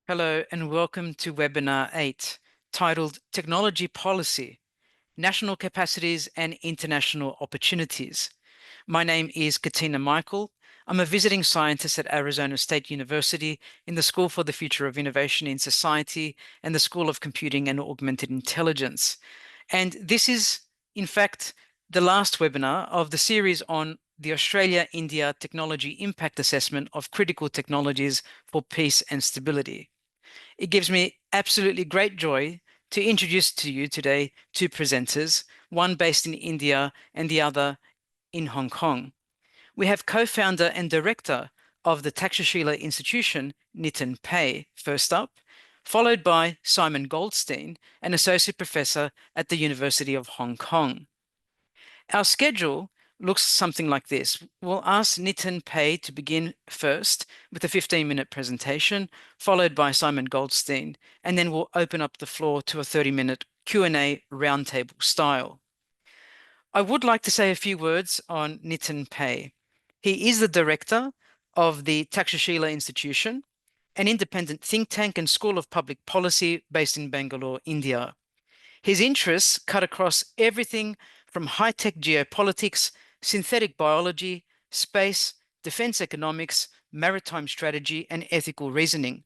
Hello and welcome to Webinar 8, titled Technology Policy, National Capacities and International Opportunities. My name is Katina Michael. I'm a visiting scientist at Arizona State University in the School for the Future of Innovation in Society and the School of Computing and Augmented Intelligence. And this is, in fact, the last webinar of the series on the Australia-India Technology Impact Assessment of Critical Technologies for Peace and Stability. It gives me absolutely great joy to introduce to you today two presenters, one based in India and the other in Hong Kong. We have co-founder and director of the Takshashila Institution, Nitin Pai, first up, followed by Simon Goldstein, an associate professor at the University of Hong Kong. Our schedule looks something like this. We'll ask Nitin Pai to begin first with a 15-minute presentation, followed by Simon Goldstein, and then we'll open up the floor to a 30-minute Q&A roundtable style. I would like to say a few words on Nitin Pai. He is the director of the Takshashila Institution, an independent think tank and school of public policy based in Bengaluru, India. His interests cut across everything from high-tech geopolitics, synthetic biology, space, defense economics, maritime strategy, and ethical reasoning.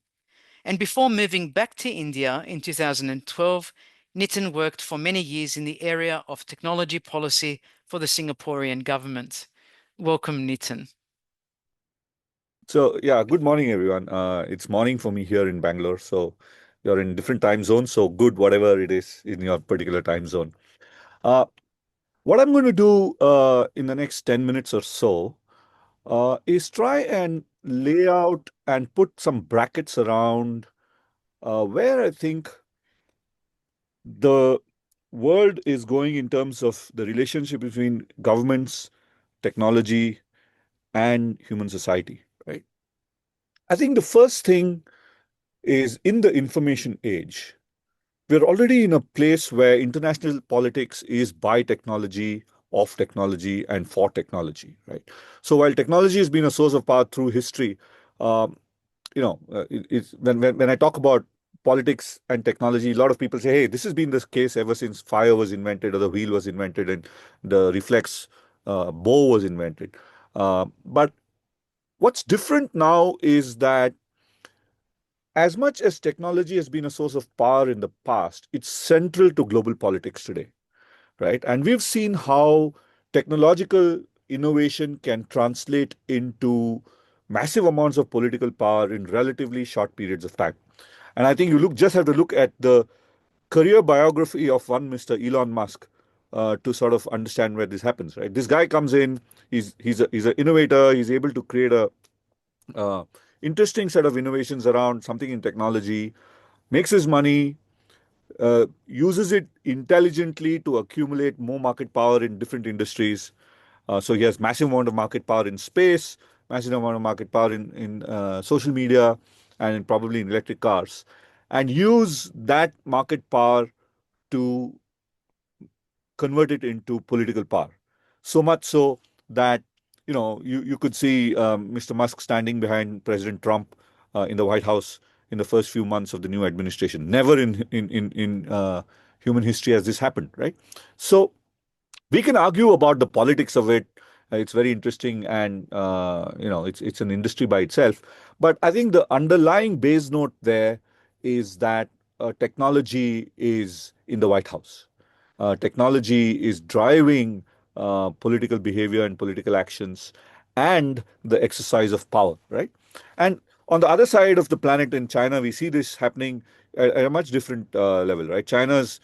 And before moving back to India in 2012, Nitin worked for many years in the area of technology policy for the Singaporean government. Welcome, Nitin. So, yeah, good morning, everyone. It's morning for me here in Bangalore. So, you're in different time zones. So, good, whatever it is in your particular time zone. What I'm going to do in the next 10 minutes or so is try and lay out and put some brackets around where I think the world is going in terms of the relationship between governments, technology, and human society, right? I think the first thing is in the information age, we're already in a place where international politics is by technology, of technology, and for technology, right? So while technology has been a source of power through history, um, when I talk about politics and technology, a lot of people say, hey, this has been the case ever since fire was invented or the wheel was invented and the reflex bow was invented. But what's different now is that as much as technology has been a source of power in the past, it's central to global politics today, right? And we've seen how technological innovation can translate into massive amounts of political power in relatively short periods of time. And I think just have to look at the career biography of one Mr. Elon Musk to sort of understand where this happens, right? This guy comes in, he's an innovator, he's able to create a uh, interesting set of innovations around something in technology, makes his money, uses it intelligently to accumulate more market power in different industries. So he has massive amount of market power in space, massive amount of market power in social media, and probably in electric cars, and use that market power to convert it into political power. So much so that you could see Mr. Musk standing behind President Trump in the White House in the first few months of the new administration. Never in human history has this happened, right? So we can argue about the politics of it. It's very interesting, and it's an industry by itself. But I think the underlying base note there is that technology is in the White House. Technology is driving political behavior and political actions and the exercise of power, right? And on the other side of the planet in China, we see this happening at a much different level, right? China's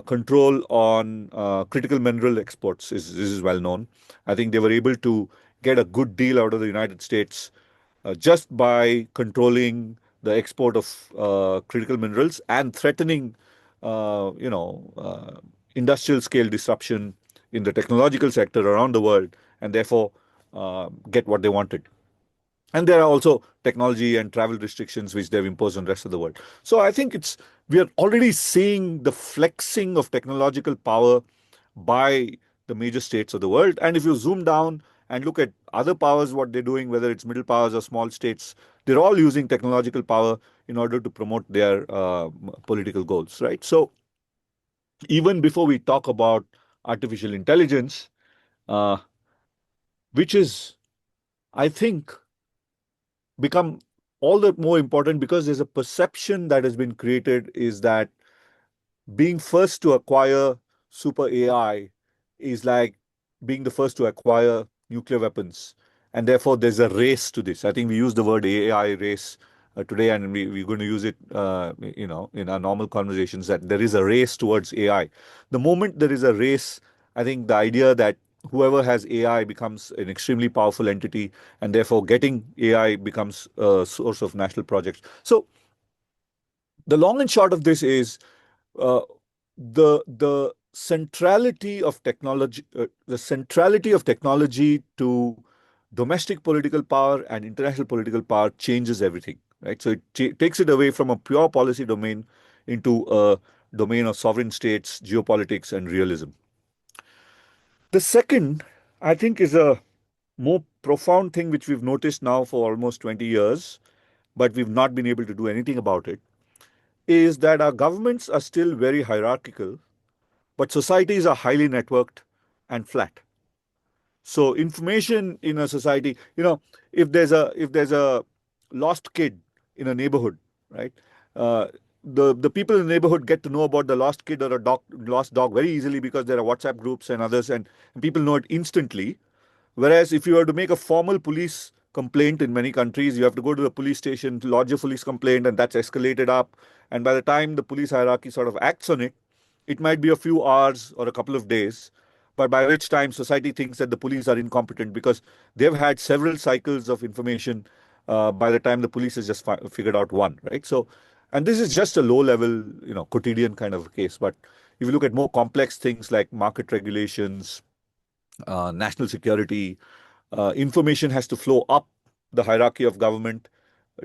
control on critical mineral exports is well known. I think they were able to get a good deal out of the United States just by controlling the export of critical minerals and threatening, industrial scale disruption in the technological sector around the world, and therefore get what they wanted. And there are also technology and travel restrictions which they've imposed on the rest of the world. So I think we are already seeing the flexing of technological power by the major states of the world. And if you zoom down and look at other powers, what they're doing, whether it's middle powers or small states, they're all using technological power in order to promote their political goals, right? So even before we talk about artificial intelligence, uh, which is, I think, become all the more important because there's a perception that has been created is that being first to acquire super AI is like being the first to acquire nuclear weapons. And therefore, there's a race to this. I think we use the word AI race today, and we're going to use it, in our normal conversations, that there is a race towards AI. The moment there is a race, I think the idea that whoever has AI becomes an extremely powerful entity, and therefore getting AI becomes a source of national projects. So the long and short of this is uh, the centrality of technology to domestic political power and international political power changes everything, right? So it takes it away from a pure policy domain into a domain of sovereign states, geopolitics, and realism. The second, I think, is a more profound thing which we've noticed now for almost 20 years, but we've not been able to do anything about it, is that our governments are still very hierarchical, but societies are highly networked and flat. So information in a society, if there's a lost kid in a neighborhood, right? Uh, the people in the neighborhood get to know about the lost kid or a lost dog very easily because there are WhatsApp groups and others, and people know it instantly. Whereas if you were to make a formal police complaint in many countries, you have to go to the police station to lodge a police complaint, and that's escalated up. And by the time the police hierarchy sort of acts on it, it might be a few hours or a couple of days. But by which time society thinks that the police are incompetent because they've had several cycles of information by the time the police has just figured out one, right? So, and this is just a low level, quotidian kind of case. But if you look at more complex things like market regulations, national security, information has to flow up the hierarchy of government.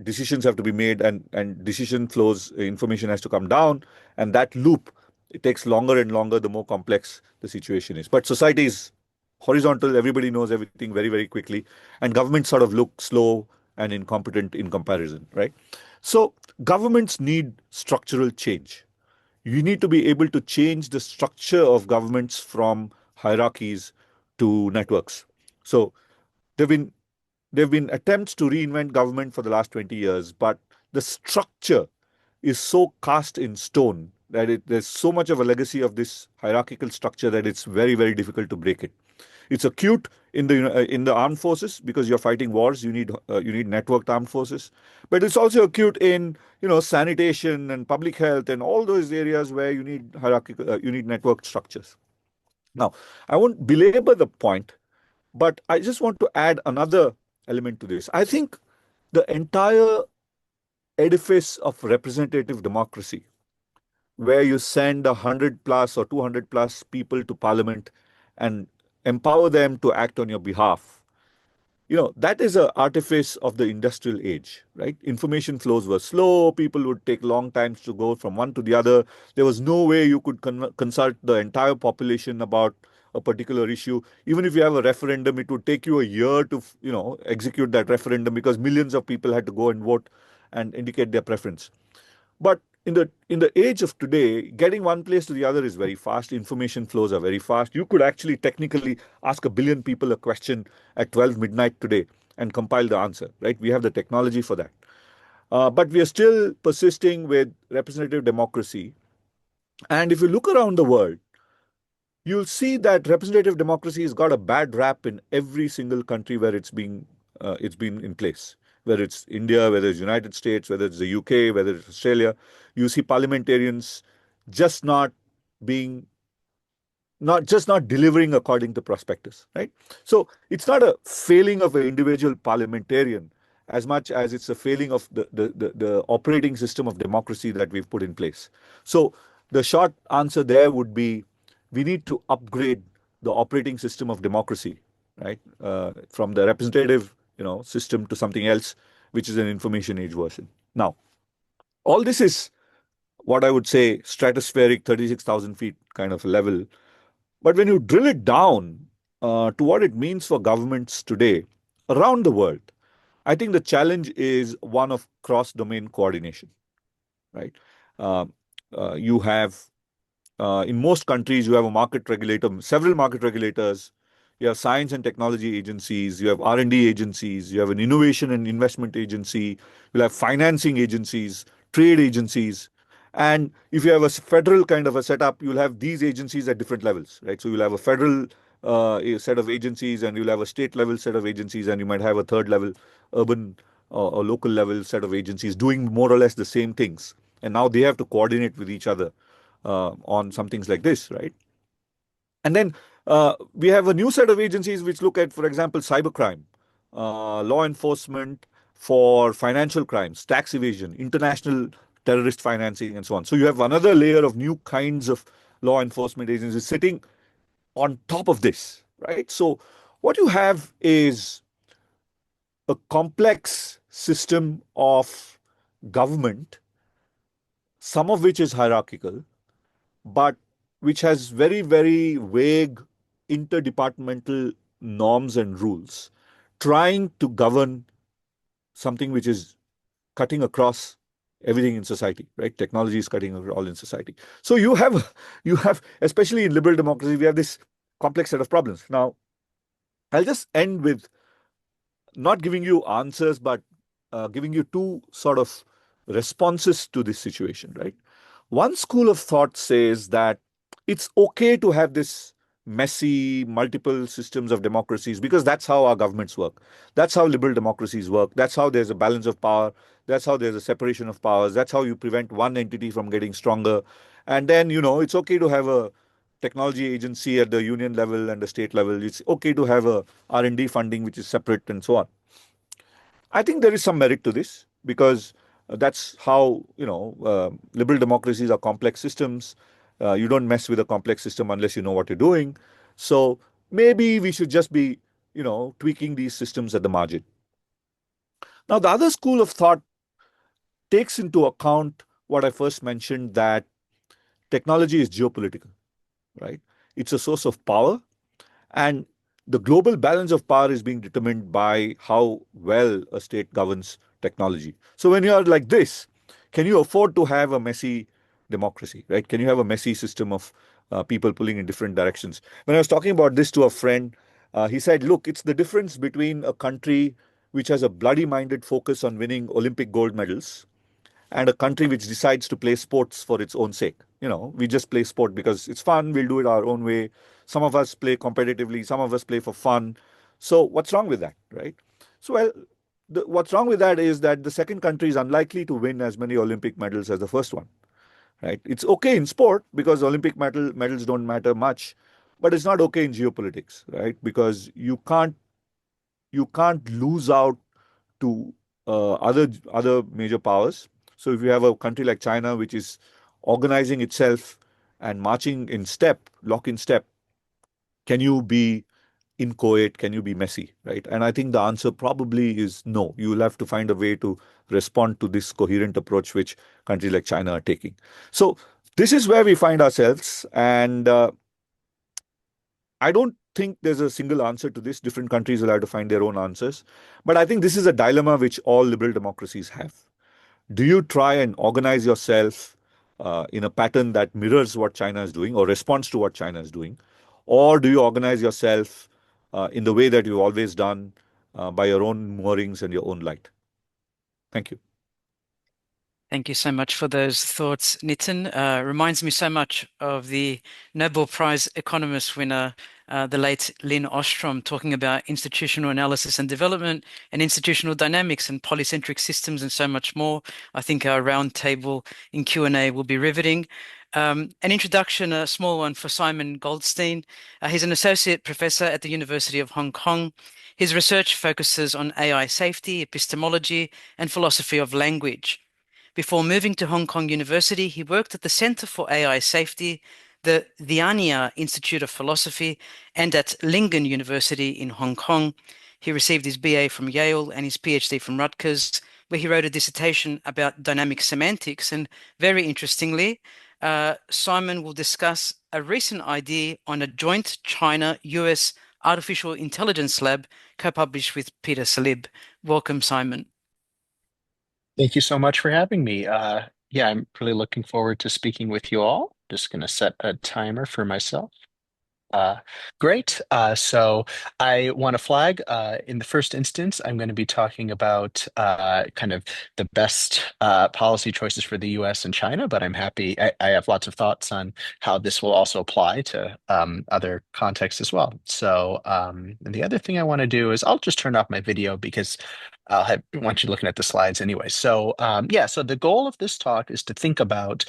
Decisions have to be made, and decision flows, information has to come down, and that loop, it takes longer and longer the more complex the situation is. But society is horizontal, everybody knows everything very, very quickly, and governments sort of look slow and incompetent in comparison, right? So governments need structural change. You need to be able to change the structure of governments from hierarchies to networks. So there've been there've been attempts to reinvent government for the last 20 years, but the structure is so cast in stone that there's so much of a legacy of this hierarchical structure that it's very, very difficult to break it. It's acute in the armed forces because you're fighting wars. You need networked armed forces, but it's also acute in sanitation and public health and all those areas where you need hierarchical you need networked structures. Now, I won't belabor the point, but I just want to add another element to this. I think the entire edifice of representative democracy, where you send 100 plus or 200 plus people to parliament and empower them to act on your behalf, that is an artifice of the industrial age, right? Information flows were slow. People would take long times to go from one to the other. There was no way you could consult the entire population about a particular issue. Even if you have a referendum, it would take you a year to, execute that referendum because millions of people had to go and vote and indicate their preference. But in the age of today, getting one place to the other is very fast. Information flows are very fast. You could actually technically ask a billion people a question at 12 midnight today and compile the answer, right? We have the technology for that. But we are still persisting with representative democracy. And if you look around the world, you'll see that representative democracy has got a bad rap in every single country where it's been in place. Whether it's India, whether it's United States, whether it's the UK, whether it's Australia, you see parliamentarians just being not delivering according to prospectus, right? So it's not a failing of an individual parliamentarian as much as it's a failing of the operating system of democracy that we've put in place. So the short answer there would be we need to upgrade the operating system of democracy, right? From the representative, system to something else, which is an information age version. Now, all this is what I would say stratospheric, 36,000 feet kind of level. But when you drill it down, to what it means for governments today around the world, I think the challenge is one of cross-domain coordination, right? Uh, you have in most countries, you have a market regulator, several market regulators. You have science and technology agencies. You have R&D agencies. You have an innovation and investment agency. You'll have financing agencies, trade agencies. And if you have a federal kind of a setup, you'll have these agencies at different levels, right? So you'll have a federal set of agencies, and you'll have a state level set of agencies, and you might have a third level urban or local level set of agencies doing more or less the same things. And now they have to coordinate with each other on some things like this, right? And then we have a new set of agencies which look at, for example, cybercrime, law enforcement for financial crimes, tax evasion, international terrorist financing, and so on. So you have another layer of new kinds of law enforcement agencies sitting on top of this, right? So what you have is a complex system of government, some of which is hierarchical, but which has very, very vague interdepartmental norms and rules, trying to govern something which is cutting across everything in society, right? Technology is cutting across all in society. So you have, especially in liberal democracy, we have this complex set of problems. Now, I'll just end with not giving you answers, but giving you two sort of responses to this situation, right? One school of thought says that it's okay to have this messy, multiple systems of democracies because that's how our governments work. That's how liberal democracies work. That's how there's a balance of power. That's how there's a separation of powers. That's how you prevent one entity from getting stronger. And then, it's okay to have a technology agency at the union level and the state level. It's okay to have a R&D funding which is separate and so on. I think there is some merit to this because that's how, liberal democracies are complex systems. You don't mess with a complex system unless you know what you're doing. So maybe we should just be, tweaking these systems at the margin. Now, the other school of thought takes into account what I first mentioned, that technology is geopolitical, right? It's a source of power. And the global balance of power is being determined by how well a state governs technology. So when you are like this, can you afford to have a messy democracy, right? Can you have a messy system of people pulling in different directions? When I was talking about this to a friend, he said, look, it's the difference between a country which has a bloody minded focus on winning Olympic gold medals and a country which decides to play sports for its own sake. We just play sport because it's fun. We'll do it our own way. Some of us play competitively. Some of us play for fun. So what's wrong with that, right? So, well, what's wrong with that is that the second country is unlikely to win as many Olympic medals as the first one, right? It's okay in sport because Olympic medals don't matter much, but it's not okay in geopolitics, right? Because you can't lose out to other major powers. So if you have a country like China, which is organizing itself and marching in step, lock in step, can you be inchoate? Can you be messy, right? And I think the answer probably is no. You will have to find a way to respond to this coherent approach which countries like China are taking. So this is where we find ourselves, and I don't think there's a single answer to this. Different countries will have to find their own answers. But I think this is a dilemma which all liberal democracies have. Do you try and organize yourself in a pattern that mirrors what China is doing or responds to what China is doing? Or do you organize yourself in the way that you've always done by your own moorings and your own light? Thank you. Thank you so much for those thoughts, Nitin. Reminds me so much of the Nobel Prize economist winner, the late Lynn Ostrom, talking about institutional analysis and development and institutional dynamics and polycentric systems and so much more. I think our roundtable in Q&A will be riveting. An introduction, a small one for Simon Goldstein. He's an associate professor at the University of Hong Kong. His research focuses on AI safety, epistemology, and philosophy of language. Before moving to Hong Kong University, he worked at the Center for AI Safety, the Vianney Institute of Philosophy, and at Lingen University in Hong Kong. He received his BA from Yale and his PhD from Rutgers, where he wrote a dissertation about dynamic semantics. And very interestingly, Simon will discuss a recent idea on a joint China-US Artificial Intelligence Lab, co-published with Peter Salib. Welcome, Simon. Thank you so much for having me. Yeah, I'm really looking forward to speaking with you all. Just going to set a timer for myself. Uh, Great. So I want to flag in the first instance, I'm going to be talking about kind of the best policy choices for the US and China, but I'm happy. I have lots of thoughts on how this will also apply to other contexts as well. So and the other thing I want to do is I'll just turn off my video because want you looking at the slides anyway. So yeah, so the goal of this talk is to think about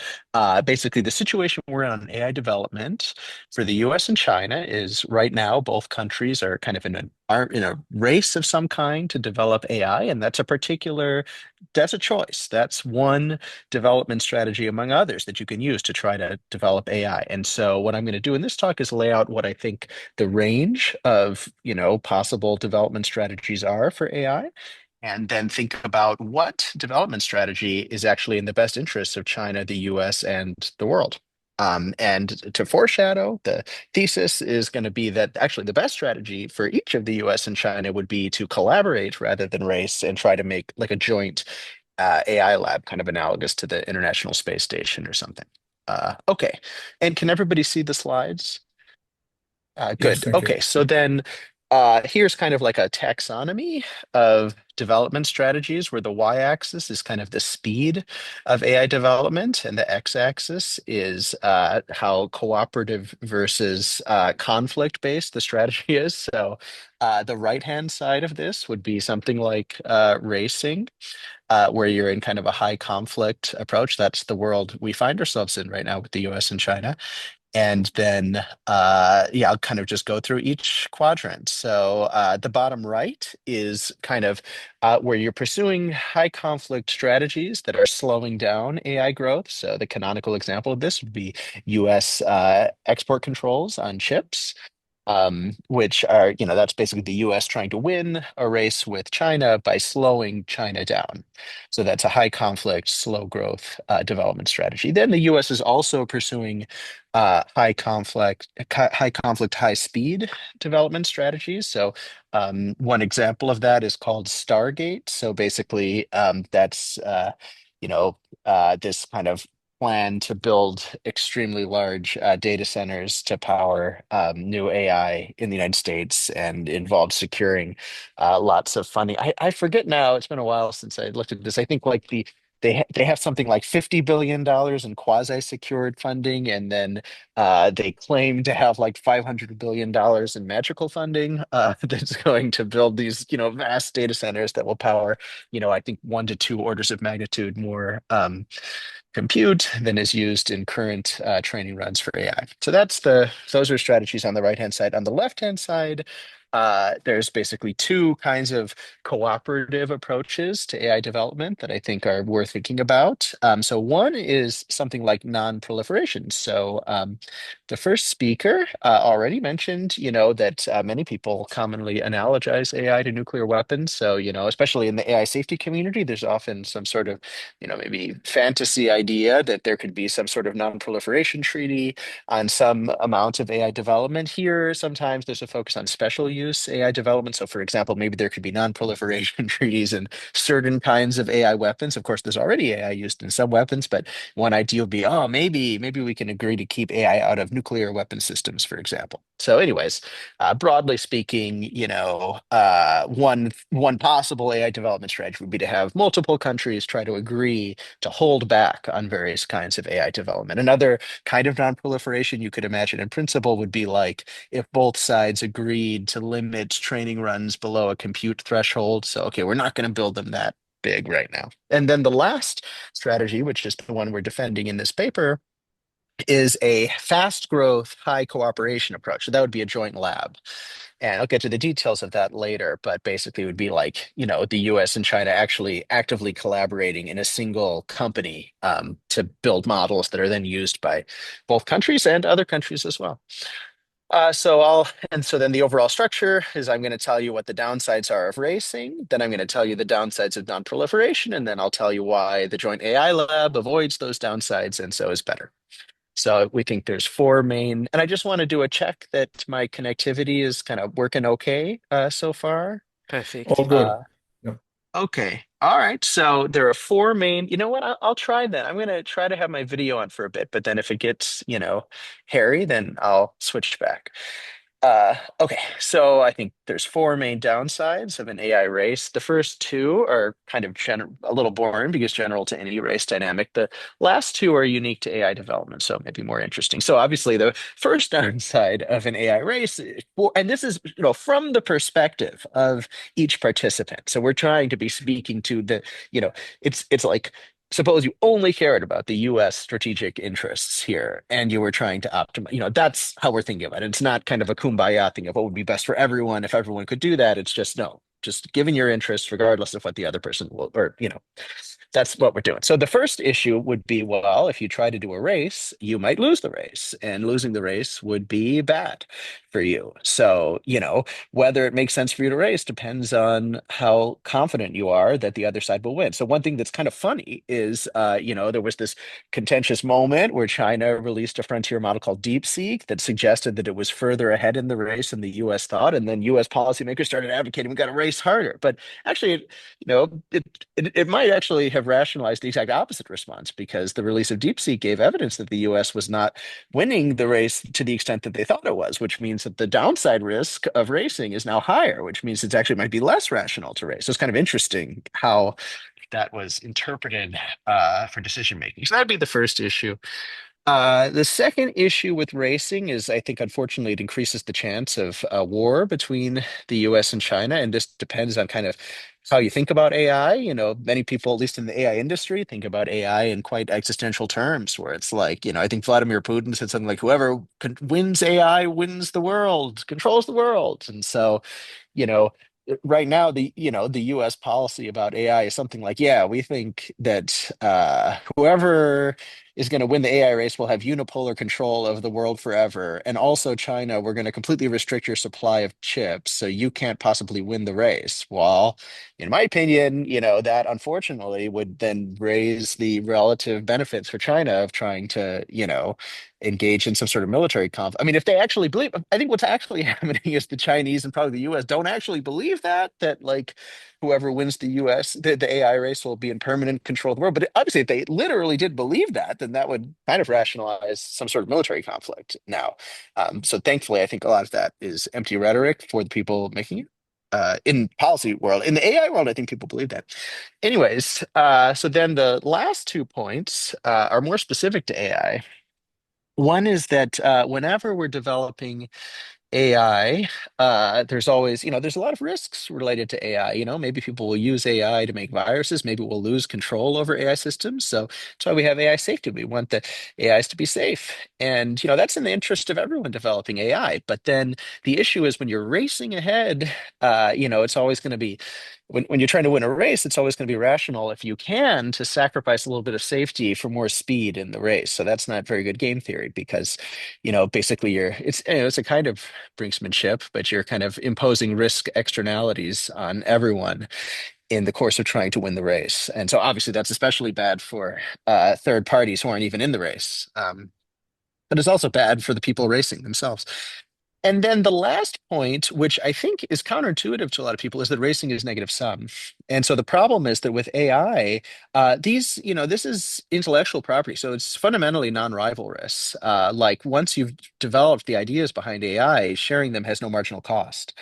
basically the situation we're in on AI development for the US and China is right now both countries are kind of are in a race of some kind to develop AI, and that's a choice. That's one development strategy among others that you can use to try to develop AI. And so what I'm going to do in this talk is lay out what I think the range of, possible development strategies are for AI and then think about what development strategy is actually in the best interests of China, the US, and the world. And to foreshadow, the thesis is going to be that actually the best strategy for each of the US and China would be to collaborate rather than race and try to make like a joint AI lab, kind of analogous to the International Space Station or something. Okay. And can everybody see the slides? Yes, Good. thank you. Okay, so then here's kind of like a taxonomy of development strategies where the y-axis is kind of the speed of AI development, and the x-axis is how cooperative versus conflict-based the strategy is. So the right-hand side of this would be something like racing, where you're in kind of a high conflict approach. That's the world we find ourselves in right now with the US and China. And then, yeah, I'll kind of just go through each quadrant. So the bottom right is kind of where you're pursuing high conflict strategies that are slowing down AI growth. So the canonical example of this would be US export controls on chips. Which are, that's basically the US trying to win a race with China by slowing China down. So that's a high conflict, slow growth development strategy. Then the US is also pursuing high conflict, high speed development strategies. So one example of that is called Stargate. So basically, that's this kind of plan to build extremely large data centers to power new AI in the United States and involved securing lots of funding. I forget now, it's been a while since I looked at this. I think like they have something like $50 billion in quasi-secured funding, and then they claim to have like $500 billion in magical funding that's going to build these, vast data centers that will power, I think 1 to 2 orders of magnitude more compute than is used in current training runs for AI. So those are strategies on the right-hand side. On the left-hand side, there's basically two kinds of cooperative approaches to AI development that I think are worth thinking about. So one is something like non-proliferation. So the first speaker already mentioned, that many people commonly analogize AI to nuclear weapons. So, especially in the AI safety community, there's often some sort of, maybe fantasy idea that there could be some sort of non-proliferation treaty on some amount of AI development. Here, sometimes there's a focus on special use AI development. So, for example, maybe there could be non-proliferation treaties in certain kinds of AI weapons. Of course, there's already AI used in some weapons, but one idea would be, oh, maybe we can agree to keep AI out of nuclear weapon systems, for example. So, anyways, broadly speaking, one possible AI development strategy would be to have multiple countries try to agree to hold back on various kinds of AI development. Another kind of non-proliferation you could imagine in principle would be like if both sides agreed to limit training runs below a compute threshold. So, okay, we're not going to build them that big right now. And then the last strategy, which is the one we're defending in this paper, is a fast growth, high cooperation approach. So that would be a joint lab. And I'll get to the details of that later, but basically it would be like, the US and China actually actively collaborating in a single company to build models that are then used by both countries and other countries as well. So then the overall structure is I'm going to tell you what the downsides are of racing, then I'm going to tell you the downsides of non-proliferation, and then I'll tell you why the joint AI lab avoids those downsides and so is better. So we think there's four main, and I just want to do a check that my connectivity is kind of working okay so far. All Perfect. good. Uh, Yeah. okay. All right. So there are four main, you know what? I'll try that. I'm going to try to have my video on for a bit, but then if it gets, hairy, then I'll switch back. Okay, so I think there's four main downsides of an AI race. The first two are kind of a little boring because general to any race dynamic. The last two are unique to AI development, so maybe more interesting. So obviously, the first downside of an AI race, and this is from the perspective of each participant. So we're trying to be speaking to it's like suppose you only cared about the US strategic interests here and you were trying to optimize, that's how we're thinking about it. It's not kind of a kumbaya thing of what would be best for everyone if everyone could do that. It's just no, just given your interests, regardless of what the other person will, or, that's what we're doing. So the first issue would be, well, if you try to do a race, you might lose the race, and losing the race would be bad for you. So, whether it makes sense for you to race depends on how confident you are that the other side will win. So one thing that's kind of funny is, there was this contentious moment where China released a frontier model called DeepSeek that suggested that it was further ahead in the race than the U.S. thought, and then U.S. policymakers started advocating we got to race harder. But actually, it might actually have rationalized the exact opposite response because the release of DeepSeek gave evidence that the U.S. was not winning the race to the extent that they thought it was, which means that the downside risk of racing is now higher, which means it actually might be less rational to race. So it's kind of interesting how that was interpreted for decision making. So that'd be the first issue. The second issue with racing is, I think, unfortunately, it increases the chance of a war between the US and China. And this depends on kind of how you think about AI. Many people, at least in the AI industry, think about AI in quite existential terms, where it's like, I think Vladimir Putin said something like, whoever wins AI wins the world, controls the world. And so, you know, right now the US policy about AI is something like, yeah, we think that whoever is going to win the AI race will have unipolar control of the world forever. And also China, we're going to completely restrict your supply of chips, so you can't possibly win the race. Well, in my opinion, that unfortunately would then raise the relative benefits for China of trying to, engage in some sort of military conflict. I mean, if they actually believe, I think what's actually happening is the Chinese and probably the US don't actually believe that like whoever wins the US, the AI race will be in permanent control of the world. But obviously, if they literally did believe that, then that would kind of rationalize some sort of military conflict now. So thankfully, I think a lot of that is empty rhetoric for the people making it. In policy world, in the AI world, I think people believe that. Anyways, so then the last 2 points are more specific to AI. One is that whenever we're developing AI, there's always, there's a lot of risks related to AI. Maybe people will use AI to make viruses. Maybe we'll lose control over AI systems. So that's why we have AI safety. We want the AIs to be safe. And, that's in the interest of everyone developing AI. But then the issue is when you're racing ahead, it's always going to be, when you're trying to win a race, it's always going to be rational if you can to sacrifice a little bit of safety for more speed in the race. So that's not very good game theory because, basically it's a kind of brinksmanship, but you're kind of imposing risk externalities on everyone in the course of trying to win the race. And so obviously that's especially bad for third parties who aren't even in the race. But it's also bad for the people racing themselves. And then the last point, which I think is counterintuitive to a lot of people, is that racing is negative sum. And so the problem is that with AI, this is intellectual property. So it's fundamentally non-rivalrous. Like once you've developed the ideas behind AI, sharing them has no marginal cost.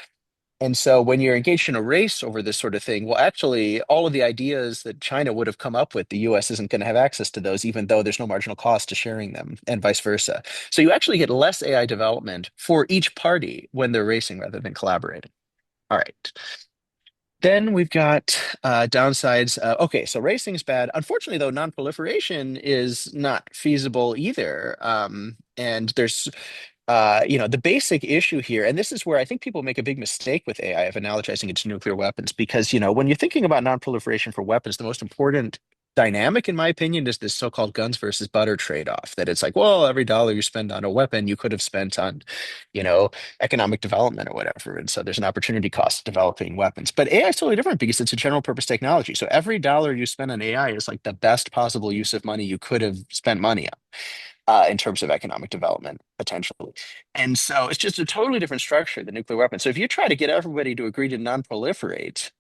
And so when you're engaged in a race over this sort of thing, well, actually, all of the ideas that China would have come up with, the US isn't going to have access to those, even though there's no marginal cost to sharing them, and vice versa. So you actually get less AI development for each party when they're racing rather than collaborating. All right. Then we've got downsides. Okay, so racing is bad. Unfortunately, though, non-proliferation is not feasible either. And there's the basic issue here, and this is where I think people make a big mistake with AI of analogizing it to nuclear weapons, because, when you're thinking about non-proliferation for weapons, the most important dynamic, in my opinion, is this so-called guns versus butter trade-off, that it's like, well, every dollar you spend on a weapon, you could have spent on, economic development or whatever. And so there's an opportunity cost of developing weapons. But AI is totally different because it's a general purpose technology. So every dollar you spend on AI is like the best possible use of money you could have spent money on. in terms of economic development, potentially. And so it's just a totally different structure, the nuclear weapon. So if you try to get everybody to agree to non-proliferate,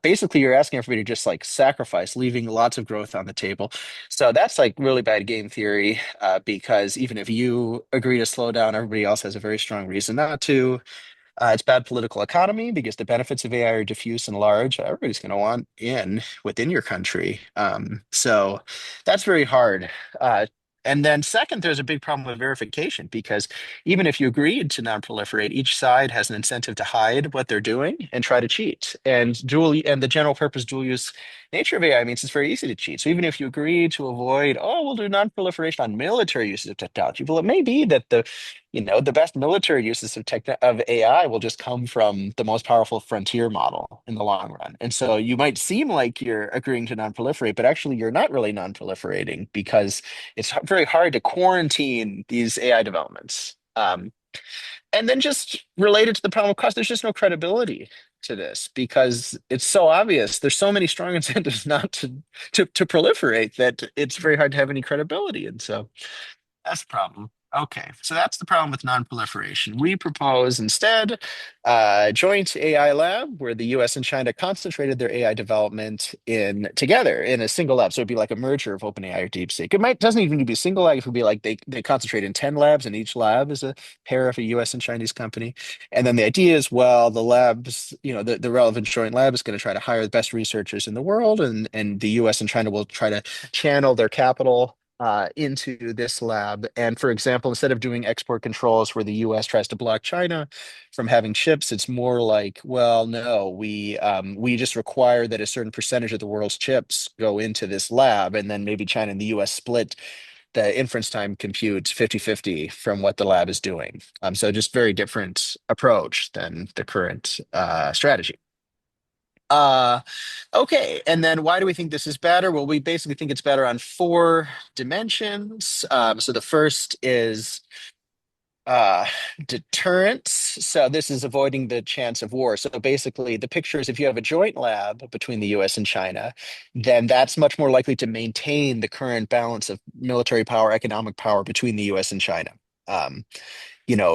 basically you're asking everybody to just like sacrifice, leaving lots of growth on the table. So that's like really bad game theory, because even if you agree to slow down, everybody else has a very strong reason not to. It's bad political economy because the benefits of AI are diffuse and large. Everybody's going to want in within your country. So that's very hard. And then second, there's a big problem with verification because even if you agreed to non-proliferate, each side has an incentive to hide what they're doing and try to cheat. And the general purpose dual use nature of AI means it's very easy to cheat. So even if you agree to avoid, oh, we'll do non-proliferation on military uses of technology, well, it may be that the best military uses of AI will just come from the most powerful frontier model in the long run. And so you might seem like you're agreeing to non-proliferate, but actually you're not really non-proliferating because it's very hard to quarantine these AI developments. And then just related to the problem of cost, there's just no credibility to this because it's so obvious. There's so many strong incentives not to proliferate that it's very hard to have any credibility. And so that's the problem. Okay, so that's the problem with non-proliferation. We propose instead a joint AI lab where the US and China concentrated their AI development together in a single lab. So it'd be like a merger of OpenAI or DeepSeek. Doesn't even need to be a single lab. It would be like they concentrate in 10 labs, and each lab is a pair of a US and Chinese company. And then the idea is, well, the labs, the relevant joint lab is going to try to hire the best researchers in the world, and the US and China will try to channel their capital into this lab. And for example, instead of doing export controls where the US tries to block China from having chips, it's more like, well, no, we just require that a certain percentage of the world's chips go into this lab, and then maybe China and the US split the inference time compute 50-50 from what the lab is doing. So just very different approach than the current strategy. Okay, and then why do we think this is better? Well, we basically think it's better on 4 dimensions. So the first is deterrence. So this is avoiding the chance of war. So basically, the picture is if you have a joint lab between the US and China, then that's much more likely to maintain the current balance of military power, economic power between the US and China.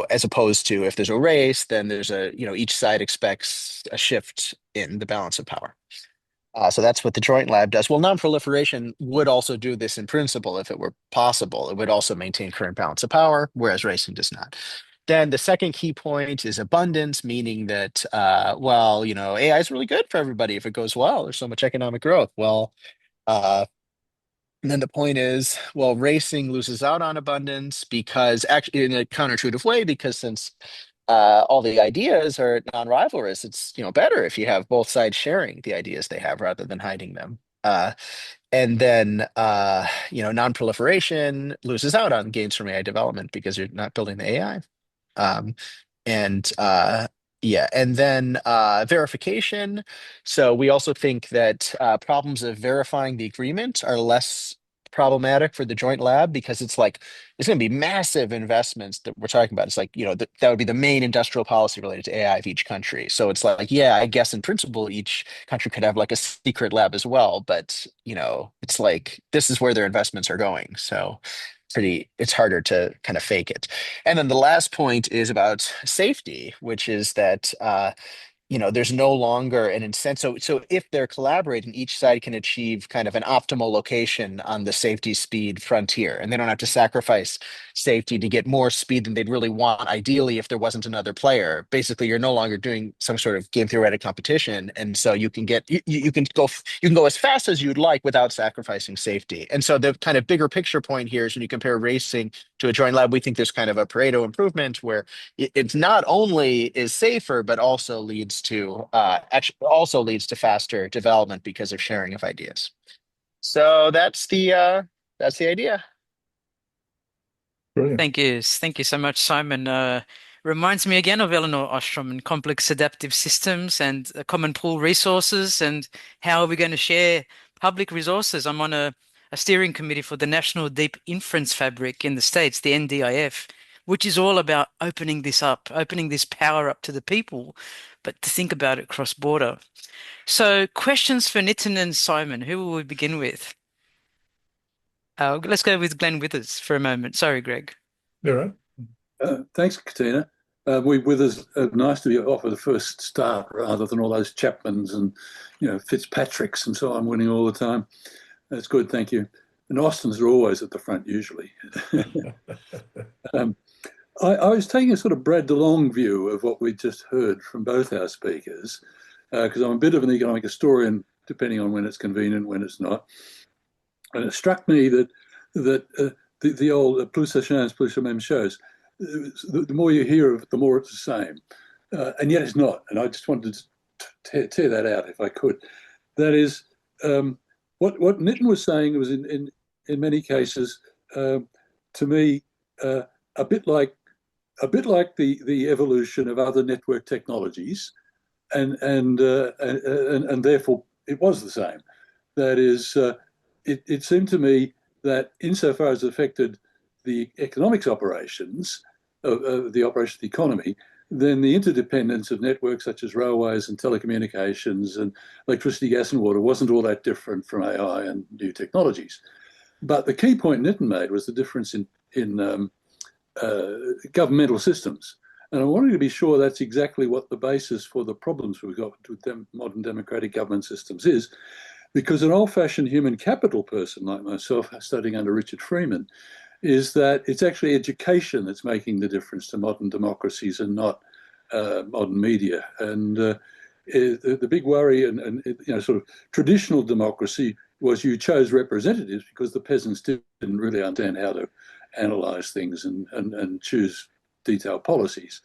As opposed to if there's a race, then there's each side expects a shift in the balance of power. So that's what the joint lab does. Well, non-proliferation would also do this in principle if it were possible. It would also maintain current balance of power, whereas racing does not. Then the second key point is abundance, meaning that, AI is really good for everybody if it goes well. There's so much economic growth. Well, and then the point is, well, racing loses out on abundance because actually in a counterintuitive way, because since all the ideas are non-rivalrous, it's better if you have both sides sharing the ideas they have rather than hiding them. And then non-proliferation loses out on gains from AI development because you're not building the AI. Um, and yeah, and then verification. So we also think that problems of verifying the agreement are less problematic for the joint lab because it's going to be massive investments that we're talking about. It's like, that would be the main industrial policy related to AI of each country. So it's like, yeah, I guess in principle, each country could have like a secret lab as well, but it's like, this is where their investments are going. So it's harder to kind of fake it. And then the last point is about safety, which is that there's no longer an incentive. So if they're collaborating, each side can achieve kind of an optimal location on the safety speed frontier, and they don't have to sacrifice safety to get more speed than they'd really want. Ideally, if there wasn't another player, basically you're no longer doing some sort of game theoretic competition, and so you can go as fast as you'd like without sacrificing safety. And so the kind of bigger picture point here is when you compare racing to a joint lab, we think there's kind of a Pareto improvement where it's not only is safer, but also leads to faster development because of sharing of ideas. So that's the idea. Brilliant. Thank you. Thank you so much, Simon. Reminds me again of Eleanor Ostrom and complex adaptive systems and common pool resources and how are we going to share public resources. I'm on a steering committee for the National Deep Inference Fabric in the States, the NDIF, which is all about opening this power up to the people, but to think about it cross-border. So questions for Nitin and Simon. Who will we begin with? Let's go with Glenn Withers for a moment. Sorry, Greg. All right. Thanks, Katina. With us, nice to be off of the first start rather than all those Chapmans and Fitzpatricks and so on winning all the time. That's good, thank you. And Austins are always at the front usually. I was taking a sort of Brad DeLong view of what we just heard from both our speakers, because I'm a bit of an economic historian, depending on when it's convenient, when it's not. And it struck me that the old plus ça change, plus ça même chose, the more you hear of it, the more it's the same. And yet it's not. And I just wanted to tear that out if I could. That is, what Nitin was saying was in many cases, to me, a bit like the evolution of other network technologies, and therefore it was the same. That is, it seemed to me that insofar as it affected the economics operations of the operation of the economy, then the interdependence of networks such as railways and telecommunications and electricity, gas and water wasn't all that different from AI and new technologies. But the key point Nitin made was the difference in governmental systems. And I wanted to be sure that's exactly what the basis for the problems we've got with modern democratic government systems is. Because an old-fashioned human capital person like myself, studying under Richard Freeman, is that it's actually education that's making the difference to modern democracies and not modern media. And the big worry and sort of traditional democracy was you chose representatives because the peasants didn't really understand how to analyze things and choose detailed policies.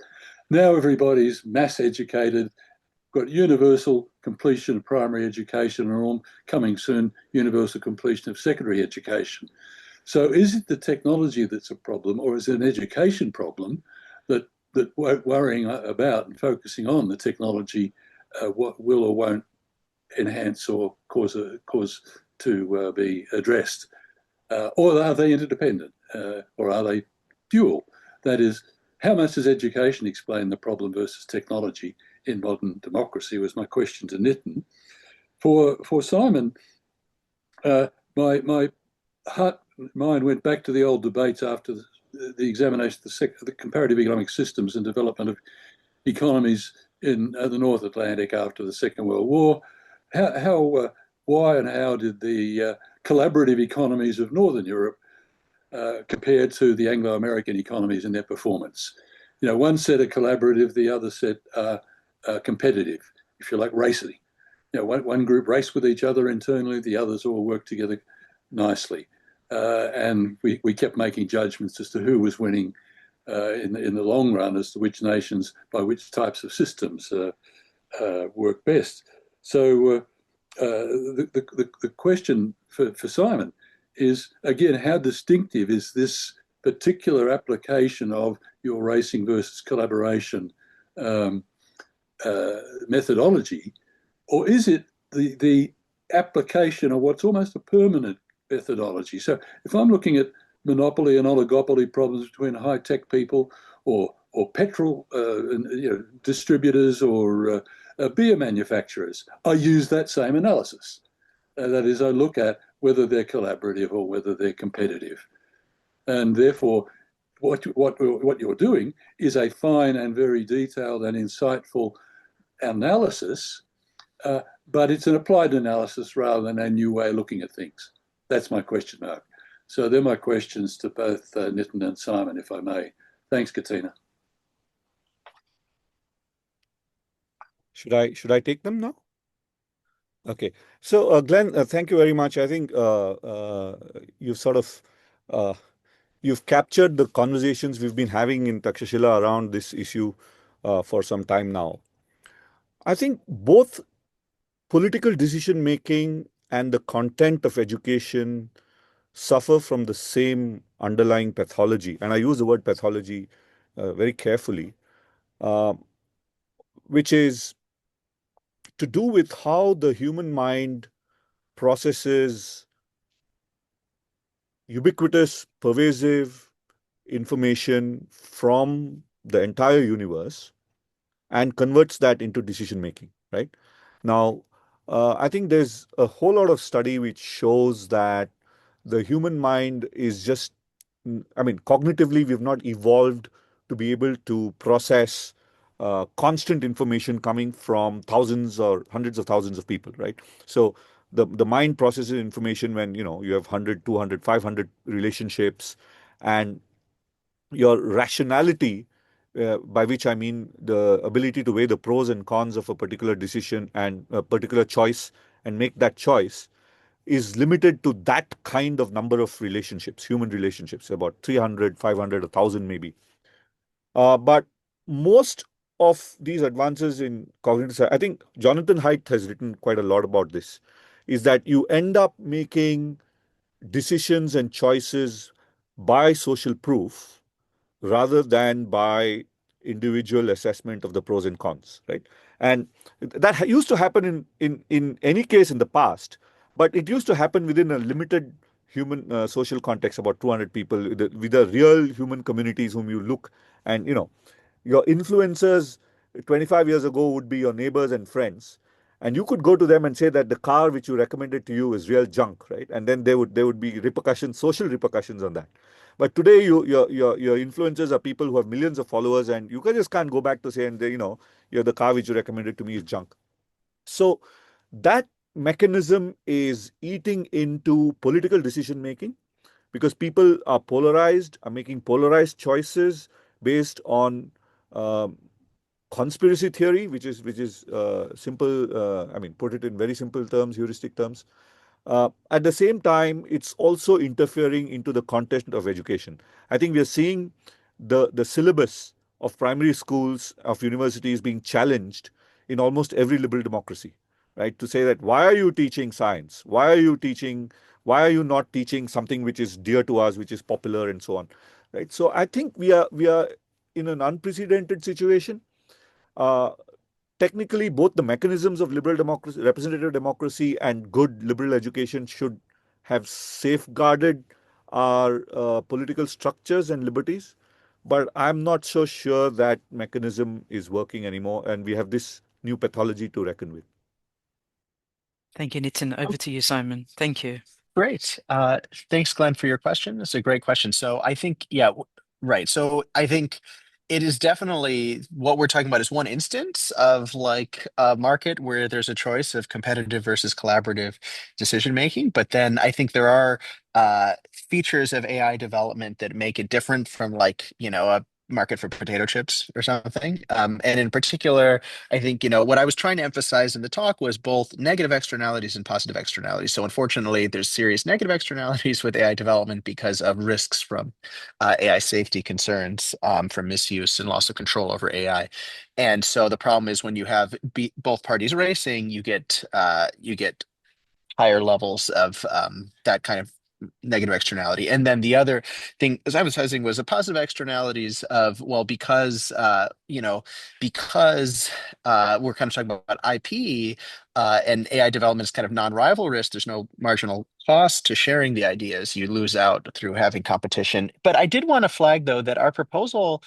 Now everybody's mass educated, got universal completion of primary education, and all coming soon, universal completion of secondary education. So is it the technology that's a problem, or is it an education problem that worrying about and focusing on the technology what will or won't enhance or cause to be addressed? Or are they interdependent, or are they dual? That is, how much does education explain the problem versus technology in modern democracy was my question to Nitin. For Simon, my mind went back to the old debates after the examination of the comparative economic systems and development of economies in the North Atlantic after the Second World War. Why and how did the collaborative economies of Northern Europe compare to the Anglo-American economies in their performance? One said a collaborative, the other said competitive, if you like, racing. One group raced with each other internally, the others all worked together nicely. And we kept making judgments as to who was winning in the long run as to which nations by which types of systems work best. So the question for Simon is, again, how distinctive is this particular application of your racing versus collaboration methodology, or is it the application of what's almost a permanent methodology? So if I'm looking at monopoly and oligopoly problems between high-tech people or petrol distributors or beer manufacturers, I use that same analysis. That is, I look at whether they're collaborative or whether they're competitive. And therefore, what you're doing is a fine and very detailed and insightful analysis, but it's an applied analysis rather than a new way of looking at things. That's my question mark. So they're my questions to both Nitin and Simon, if I may. Thanks, Katina. Should I take them now? Okay. So Glenn, thank you very much. I think you've sort of you've captured the conversations we've been having in Takshashila around this issue for some time now. I think both political decision making and the content of education suffer from the same underlying pathology. And I use the word pathology very carefully, which is to do with how the human mind processes ubiquitous, pervasive information from the entire universe and converts that into decision making, right? Now, I think there's a whole lot of study which shows that the human mind is just, I mean, cognitively, we've not evolved to be able to process constant information coming from thousands or hundreds of thousands of people, right? So the mind processes information when, you know, you have 100, 200, 500 relationships, and your rationality, by which I mean the ability to weigh the pros and cons of a particular decision and a particular choice and make that choice, is limited to that kind of number of relationships, human relationships, about 300, 500, 1,000 maybe. But most of these advances in cognitive science, I think Jonathan Haidt has written quite a lot about this, is that you end up making decisions and choices by social proof rather than by individual assessment of the pros and cons, right? And that used to happen in any case in the past, but it used to happen within a limited human social context, about 200 people, with the real human communities whom you look, and you know, your influencers 25 years ago would be your neighbors and friends, and you could go to them and say that the car which you recommended to you is real junk, right? And then there would be repercussions, social repercussions on that. But today, your influencers are people who have millions of followers, and you just can't go back to say, and they, you know, the car which you recommended to me is junk. So that mechanism is eating into political decision making, because people are polarized, are making polarized choices based on um, conspiracy theory, which is simple. I mean, put it in very simple terms, heuristic terms. At the same time, it's also interfering into the content of education. I think we are seeing the syllabus of primary schools, of universities being challenged in almost every liberal democracy, right? To say that, why are you teaching science? Why are you not teaching something which is dear to us, which is popular, and so on, right? So I think we are in an unprecedented situation. Uh, Technically, both the mechanisms of liberal democracy, representative democracy, and good liberal education should have safeguarded our political structures and liberties. But I'm not so sure that mechanism is working anymore, and we have this new pathology to reckon with. Thank you, Nitin. Over to you, Simon. Thank you. Great. Thanks, Glenn, for your question. That's a great question. So I think, yeah, right. So I think it is definitely what we're talking about is one instance of like a market where there's a choice of competitive versus collaborative decision making. But then I think there are features of AI development that make it different from like, you know, a market for potato chips or something. And in particular, I think, you know, what I was trying to emphasize in the talk was both negative externalities and positive externalities. So unfortunately, there's serious negative externalities with AI development because of risks from AI safety concerns, from misuse and loss of control over AI. And so the problem is when you have both parties racing, you get higher levels of that kind of negative externality. And then the other thing, as I was emphasizing, was the positive externalities of, well, because because we're kind of talking about IP and AI development is kind of non-rival risk. There's no marginal cost to sharing the ideas. You lose out through having competition. But I did want to flag, though, that our proposal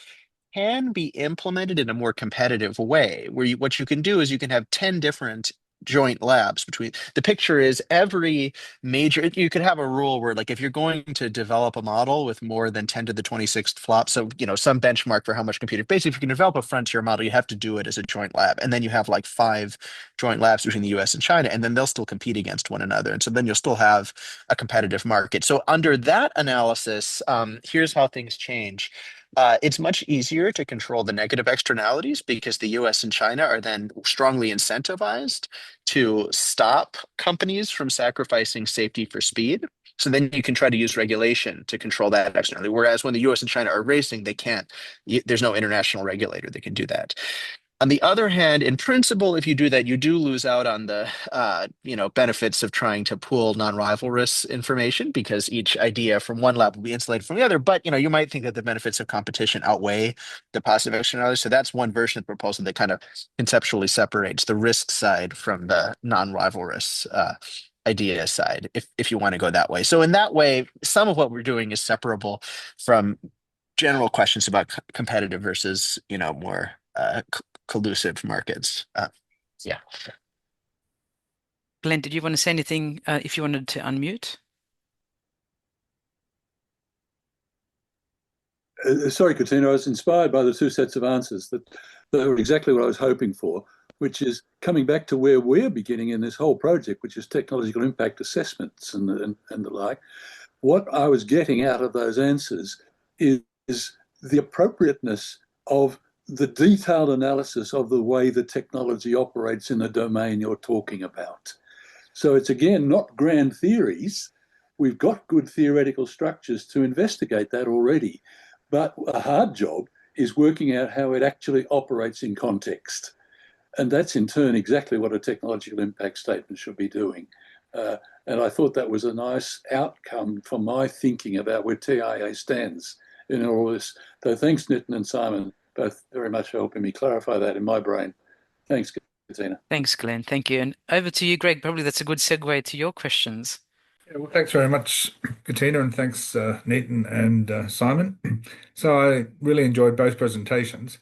can be implemented in a more competitive way, where what you can do is you can have 10 different joint labs between. The picture is every major, you could have a rule where like if you're going to develop a model with more than 10 to the 26th flops, so you know, some benchmark for how much computing, basically if you can develop a frontier model, you have to do it as a joint lab, and then you have like 5 joint labs between the US and China, and then they'll still compete against one another, and so then you'll still have a competitive market. So under that analysis, here's how things change. It's much easier to control the negative externalities because the US and China are then strongly incentivized to stop companies from sacrificing safety for speed. So then you can try to use regulation to control that externally. Whereas when the US and China are racing, they can't. There's no international regulator that can do that. On the other hand, in principle, if you do that, you do lose out on the benefits of trying to pool non-rivalrous information because each idea from one lab will be insulated from the other. But you might think that the benefits of competition outweigh the positive externalities. So that's one version of the proposal that kind of conceptually separates the risk side from the non-rivalrous idea side, if you want to go that way. So in that way, some of what we're doing is separable from general questions about competitive versus more collusive markets. Yeah. Glenn, did you want to say anything if you wanted to unmute? Sorry, Katina, I was inspired by the two sets of answers that were exactly what I was hoping for, which is coming back to where we're beginning in this whole project, which is technological impact assessments and the like. What I was getting out of those answers is the appropriateness of the detailed analysis of the way the technology operates in the domain you're talking about. So it's again not grand theories. We've got good theoretical structures to investigate that already. But a hard job is working out how it actually operates in context. And that's in turn exactly what a technological impact statement should be doing. And I thought that was a nice outcome for my thinking about where TIA stands in all this. So thanks, Nitin and Simon, both very much for helping me clarify that in my brain. Thanks, Katina. Thanks, Glenn. Thank you. And over to you, Greg. Probably that's a good segue to your questions. Yeah, well, thanks very much, Katina, and thanks, Nitin and Simon. So I really enjoyed both presentations.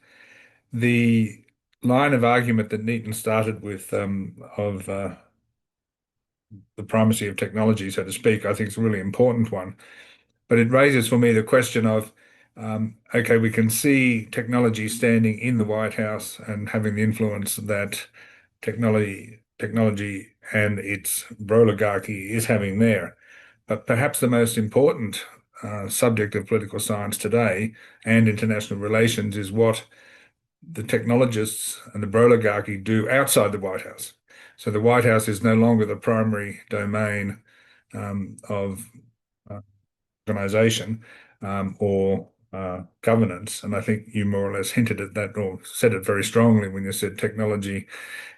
The line of argument that Nitin started with of the primacy of technology, so to speak, I think is a really important one. But it raises for me the question of, okay, we can see technology standing in the White House and having the influence that technology and its oligarchy is having there. But perhaps the most important subject of political science today and international relations is what the technologists and the oligarchy do outside the White House. So the White House is no longer the primary domain of organization or governance. And I think you more or less hinted at that or said it very strongly when you said technology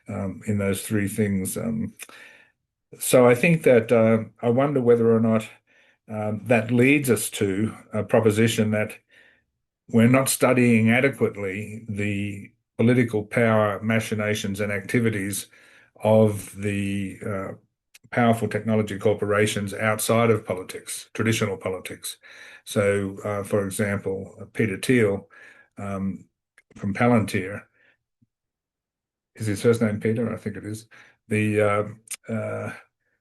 in those three things. So I think that I wonder whether or not that leads us to a proposition that we're not studying adequately the political power machinations and activities of the powerful technology corporations outside of politics, traditional politics. So, for example, Peter Thiel from Palantir, is his first name Peter? I think it is.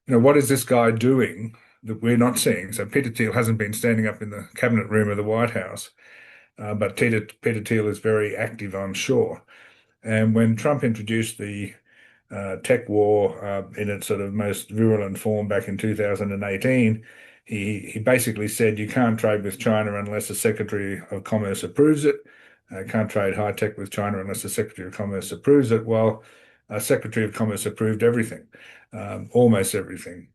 What is this guy doing that we're not seeing? So Peter Thiel hasn't been standing up in the cabinet room of the White House, but Peter Thiel is very active, I'm sure. And when Trump introduced the tech war in its sort of most virulent form back in 2018, he basically said you can't trade with China unless the Secretary of Commerce approves it. Can't trade high tech with China unless the Secretary of Commerce approves it. Well, Secretary of Commerce approved everything, almost everything.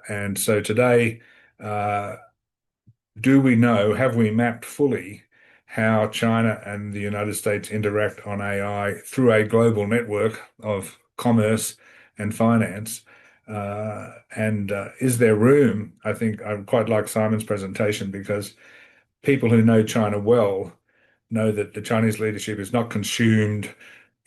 And so today, do we know, have we mapped fully how China and the United States interact on AI through a global network of commerce and finance? And is there room? I think I quite like Simon's presentation because people who know China well know that the Chinese leadership is not consumed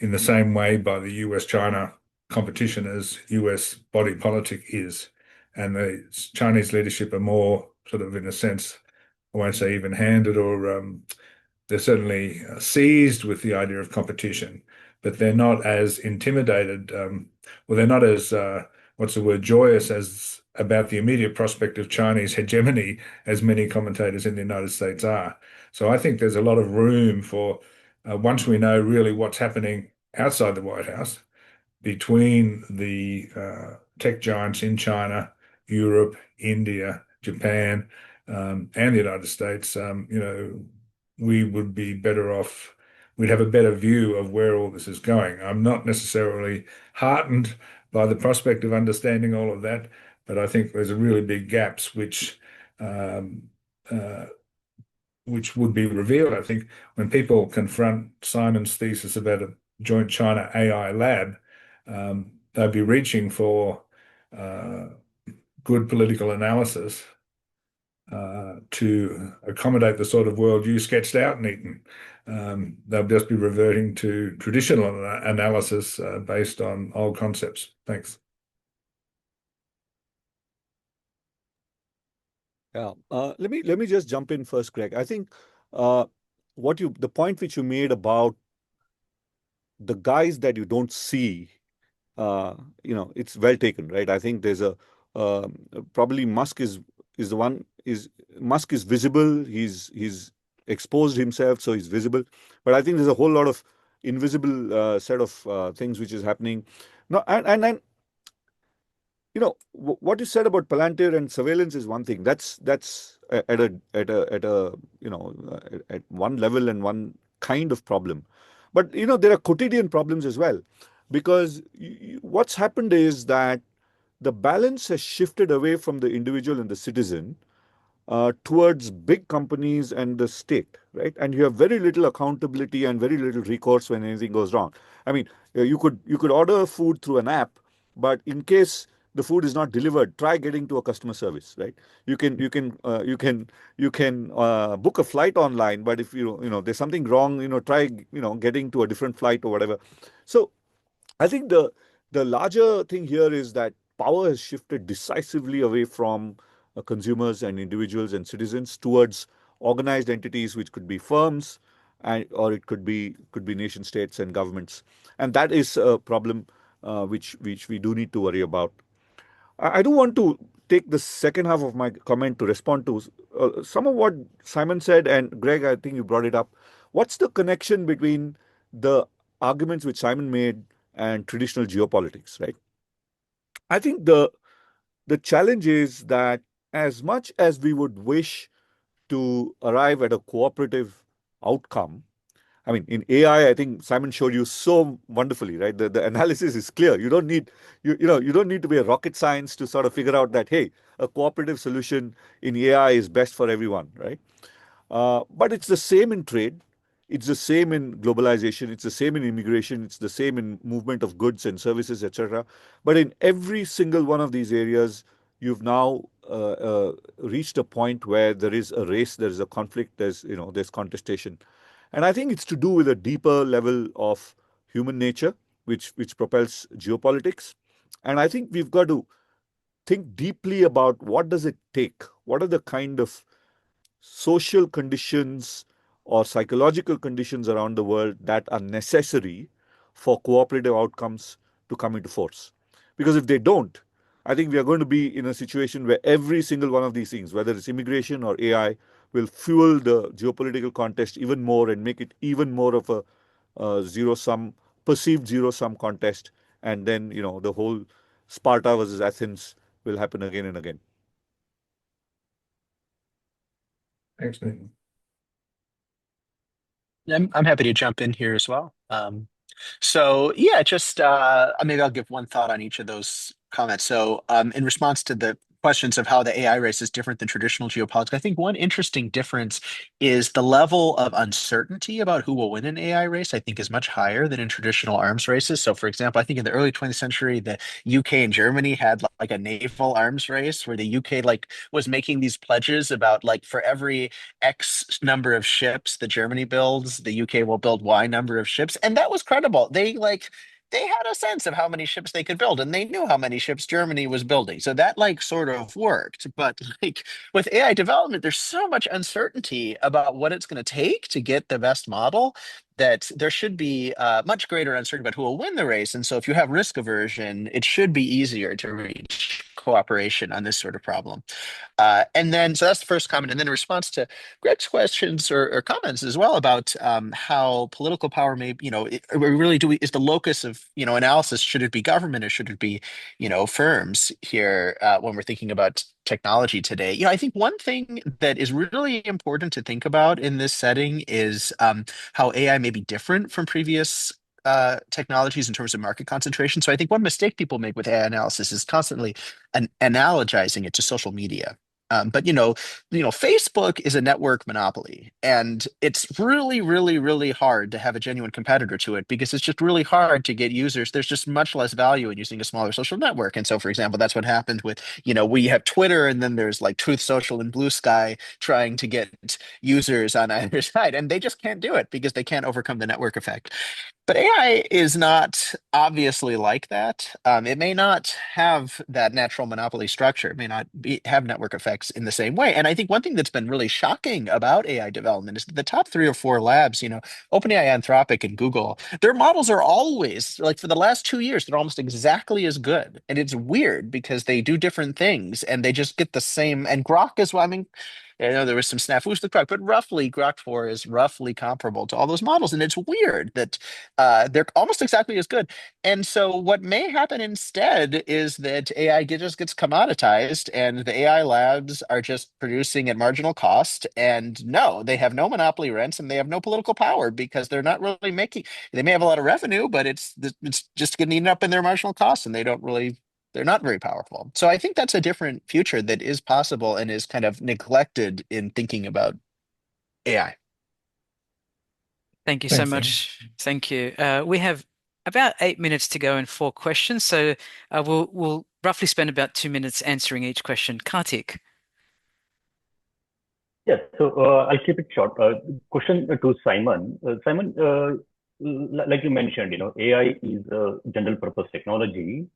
in the same way by the US-China competition as US body politic is. And the Chinese leadership are more sort of, in a sense, I won't say even-handed, or they're certainly seized with the idea of competition, but they're not as intimidated, they're not as, joyous as about the immediate prospect of Chinese hegemony as many commentators in the United States are. So I think there's a lot of room for, once we know really what's happening outside the White House, between the tech giants in China, Europe, India, Japan, and the United States, we would be better off. We'd have a better view of where all this is going. I'm not necessarily heartened by the prospect of understanding all of that, but I think there's a really big gaps which would be revealed, I think, when people confront Simon's thesis about a joint China AI lab. They'd be reaching for good political analysis to accommodate the sort of world you sketched out, Nitin. They'll just be reverting to traditional analysis based on old concepts. Thanks. Yeah, let me just jump in first, Greg. I think the point which you made about the guys that you don't see, it's well taken, right? I think there's probably Musk is the one. Musk is visible. He's exposed himself, so he's visible. But I think there's a whole lot of invisible set of things which is happening. No, and what you said about Palantir and surveillance is one thing. That's at one level and one kind of problem. But there are quotidian problems as well, because what's happened is that the balance has shifted away from the individual and the citizen towards big companies and the state, right? And you have very little accountability and very little recourse when anything goes wrong. I mean, you could order food through an app, but in case the food is not delivered, try getting to a customer service, right? You can book a flight online, but if there's something wrong, try getting to a different flight or whatever. So I think the larger thing here is that power has shifted decisively away from consumers and individuals and citizens towards organized entities, which could be firms, or it could be nation states and governments, and that is a problem which we do need to worry about. I do want to take the second half of my comment to respond to some of what Simon said, and Greg, I think you brought it up. What's the connection between the arguments which Simon made and traditional geopolitics, right? I think the challenge is that as much as we would wish to arrive at a cooperative outcome, I mean, in AI, I think Simon showed you so wonderfully, right? The analysis is clear. You don't need you don't need to be a rocket science to sort of figure out that, hey, a cooperative solution in AI is best for everyone, right? But it's the same in trade. It's the same in globalization. It's the same in immigration. It's the same in movement of goods and services, etc. But in every single one of these areas, you've now reached a point where there is a race, there is a conflict, there's contestation, and I think it's to do with a deeper level of human nature, which propels geopolitics. And I think we've got to think deeply about what does it take, what are the kind of social conditions or psychological conditions around the world that are necessary for cooperative outcomes to come into force. Because if they don't, I think we are going to be in a situation where every single one of these things, whether it's immigration or AI, will fuel the geopolitical contest even more and make it even more of a zero-sum, perceived zero-sum contest. And then, the whole Sparta versus Athens will happen again and again. Thanks, Nitin. I'm happy to jump in here as well. So yeah, just maybe I'll give one thought on each of those comments. So in response to the questions of how the AI race is different than traditional geopolitics, I think one interesting difference is the level of uncertainty about who will win an AI race, I think is much higher than in traditional arms races. So for example, I think in the early 20th century, the UK and Germany had like a naval arms race where the UK was making these pledges about for every X number of ships that Germany builds, the UK will build Y number of ships. And that was credible. They had a sense of how many ships they could build, and they knew how many ships Germany was building. So that sort of worked. But with AI development, there's so much uncertainty about what it's going to take to get the best model that there should be much greater uncertainty about who will win the race. And so if you have risk aversion, it should be easier to reach cooperation on this sort of problem. And then, so that's the first comment. And then in response to Greg's questions or comments as well about how political power may, is the locus of, analysis, should it be government or should it be, firms here when we're thinking about technology today? I think one thing that is really important to think about in this setting is how AI may be different from previous technologies in terms of market concentration. So I think one mistake people make with AI analysis is constantly analogizing it to social media. But Facebook is a network monopoly, and it's really, really, really hard to have a genuine competitor to it because it's just really hard to get users. There's just much less value in using a smaller social network. And so, for example, that's what happened with, we have Twitter, and then there's Truth Social and Blue Sky trying to get users on either side, and they just can't do it because they can't overcome the network effect. But AI is not obviously like that. It may not have that natural monopoly structure. It may not have network effects in the same way. And I think one thing that's been really shocking about AI development is that the top 3 or 4 labs, OpenAI, Anthropic, and Google, their models are always, for the last 2 years, they're almost exactly as good. And it's weird because they do different things and they just get the same. And Grok is, I know there was some snafus with Grok, but roughly Grok 4 is roughly comparable to all those models. And it's weird that they're almost exactly as good. And so what may happen instead is that AI just gets commoditized and the AI labs are just producing at marginal cost. And no, they have no monopoly rents and they have no political power because they're not really making, they may have a lot of revenue, but it's just getting eaten up in their marginal costs and they're not very powerful. So I think that's a different future that is possible and is kind of neglected in thinking about AI. Thank you so Thanks, much. Thank you. We have about 8 minutes to go and 4 questions, so we'll roughly spend about 2 minutes answering each question. Kartik. Yes, so I'll keep it short. Question to Simon. Simon, like you mentioned, AI is a general purpose technology.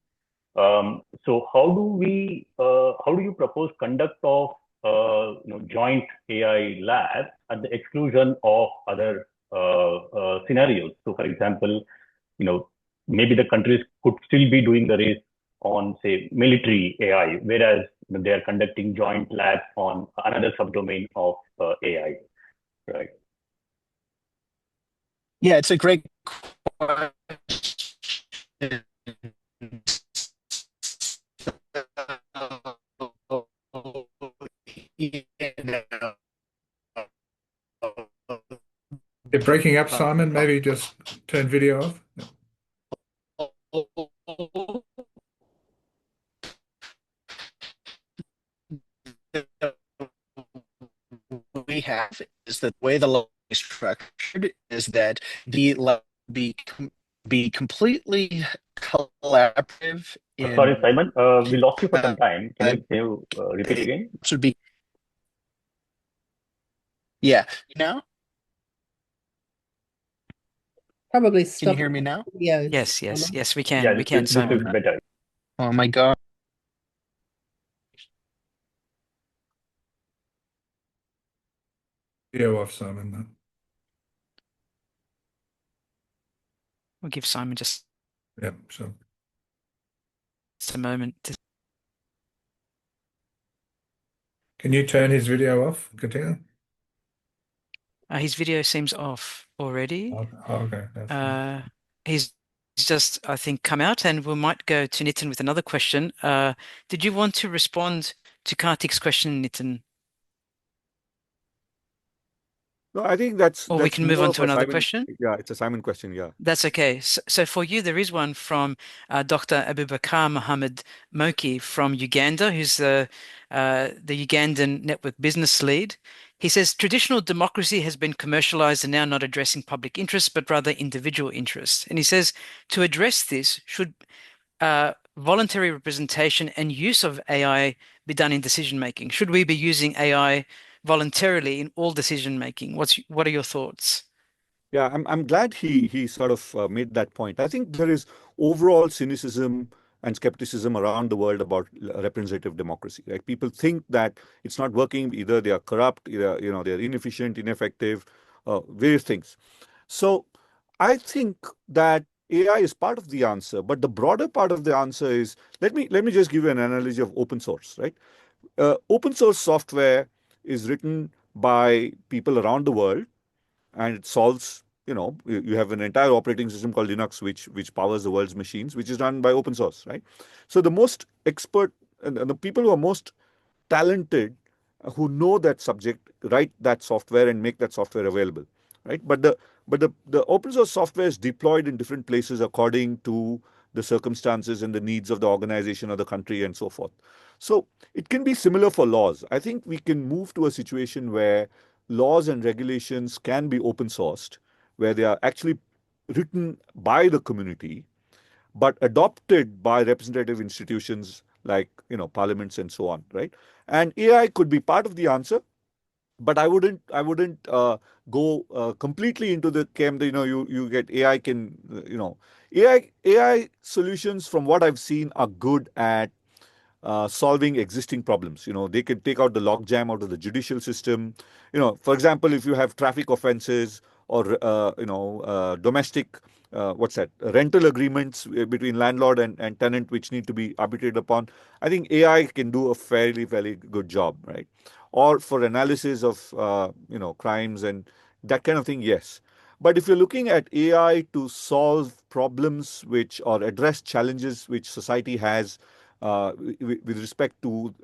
So how do you propose conduct of joint AI labs at the exclusion of other scenarios? So, for example, maybe the countries could still be doing the race on, say, military AI, whereas they are conducting joint labs on another subdomain of AI, right? Yeah, it's a great question. You're breaking up, Simon. Maybe just turn video off. We have is that the way the law is structured is that the law be completely collaborative. Sorry, Simon, we lost you for some time. Can you repeat again? Should be, yeah. Now, Probably can you stop hear me now? Yes, we can. Yeah, We can, this is Simon. better. Oh my God. Video off, Simon. We'll give Simon just Yep, so. a moment. Can you turn his video off, Katina? His video seems off already. Oh, okay. That's fine. He's just, I think, come out, and we might go to Nitin with another question. Did you want to respond to Kartik's question, Nitin? No, I think that's Or we can move more on of to a another Simon. question. Yeah, it's a Simon question. Yeah. That's okay. So for you, there is one from Dr. Abubakar Mohammed Moki from Uganda, who's the Ugandan network business lead. He says traditional democracy has been commercialized and now not addressing public interests, but rather individual interests. And he says to address this, should voluntary representation and use of AI be done in decision making? Should we be using AI voluntarily in all decision making? What are your thoughts? Yeah, I'm glad he sort of made that point. I think there is overall cynicism and skepticism around the world about representative democracy. Like people think that it's not working. Either they are corrupt, either they're inefficient, ineffective, various things. So I think that AI is part of the answer, but the broader part of the answer is let me just give you an analogy of open source, right? Open source software is written by people around the world, and it solves, you have an entire operating system called Linux, which powers the world's machines, which is run by open source, right? So the most expert and the people who are most talented, who know that subject, write that software and make that software available, right? But the open source software is deployed in different places according to the circumstances and the needs of the organization or the country and so forth. So it can be similar for laws. I think we can move to a situation where laws and regulations can be open sourced, where they are actually written by the community, but adopted by representative institutions like parliaments and so on, right? And AI could be part of the answer, but I wouldn't go completely into the camp that you get AI can AI solutions from what I've seen are good at solving existing problems. They can take out the logjam out of the judicial system. For example, if you have traffic offenses or domestic rental agreements between landlord and tenant which need to be arbitrated upon, I think AI can do a fairly good job, right? or for analysis of crimes and that kind of thing, yes. But if you're looking at AI to solve problems which or address challenges which society has with respect to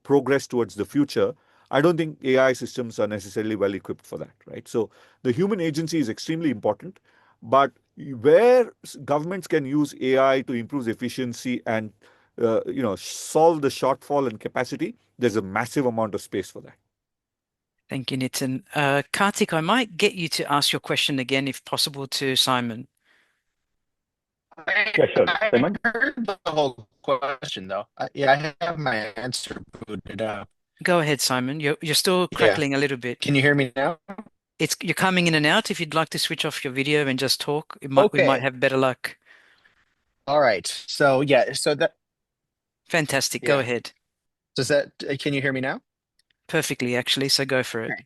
progress towards the future, I don't think AI systems are necessarily well equipped for that, right? So the human agency is extremely important, but where governments can use AI to improve efficiency and solve the shortfall in capacity, there's a massive amount of space for that. Thank you, Nitin. Karthik, I might get you to ask your question again, if possible, to Simon. Yeah, sure. I Simon? heard the whole question though. I have my answer booted up. Go ahead, Simon. You're still Yeah. crackling a little bit. Can you hear me now? You're coming in and out. If you'd like to switch off your video and just talk, we might Okay. have better luck. All right. So yeah, so that Fantastic. Go yeah. ahead. Does that can you hear me now? Perfectly, actually. So go for it. Okay.